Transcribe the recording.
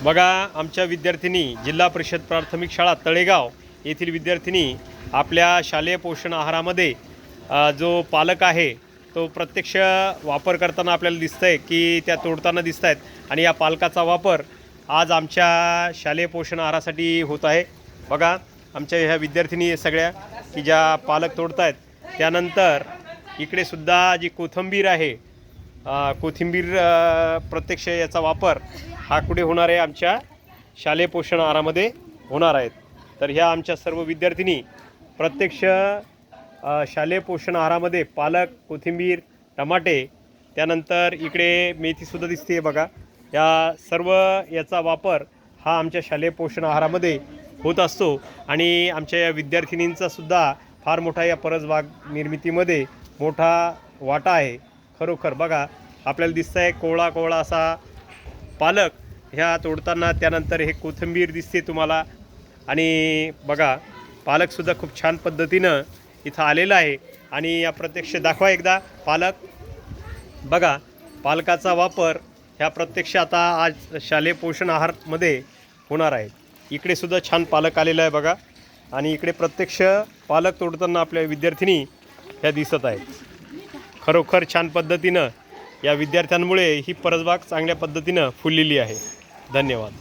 बघा, आमच्या विद्यार्थिनी जिल्हा परिषद प्राथमिक शाळा तळेगाव येथील विद्यार्थिनी आपल्या शालेय पोषण आहारामध्ये जो पालक आहे तो प्रत्यक्ष वापर करताना आपल्याला दिसतंय की त्या तोडताना दिसत आहेत आणि या पालकाचा वापर आज आमच्या शालेय पोषण आहारासाठी होत आहे। बघा, आमच्या ह्या विद्यार्थिनी सगळ्या की ज्या पालक तोडत आहेत, त्यानंतर इकडे सुद्धा जी कोथिंबीर आहे, कोथिंबीर प्रत्यक्ष याचा वापर हा कुठे होणार आहे, आमच्या शालेय पोषण आहारामध्ये होणार आहेत। तर ह्या आमच्या सर्व विद्यार्थिनी प्रत्यक्ष शालेय पोषण आहारामध्ये पालक, कोथिंबीर, टमाटे, त्यानंतर इकडे मेथीसुद्धा दिसते बघा, या सर्व याचा वापर हा आमच्या शालेय पोषण आहारामध्ये होत असतो आणि आमच्या या विद्यार्थिनींचा सुद्धा फार मोठा या परसबाग निर्मितीमध्ये मोठा वाटा आहे। खरोखर बघा, आपल्याला दिसतं आहे कोवळा कोवळा असा पालक ह्या तोडताना, त्यानंतर हे कोथिंबीर दिसते तुम्हाला आणि बघा पालकसुद्धा खूप छान पद्धतीनं इथं आलेला आहे आणि या प्रत्यक्ष दाखवा एकदा पालक। बघा, पालकाचा वापर ह्या प्रत्यक्ष आता आज शालेय पोषण आहारमध्ये होणार आहे। इकडे सुद्धा छान पालक आलेला आहे बघा आणि इकडे प्रत्यक्ष पालक तोडताना आपल्या विद्यार्थिनी ह्या दिसत आहेत। खरोखर छान पद्धतीनं या विद्यार्थ्यांमुळे ही परसबाग चांगल्या पद्धतीनं फुललेली आहे। धन्यवाद।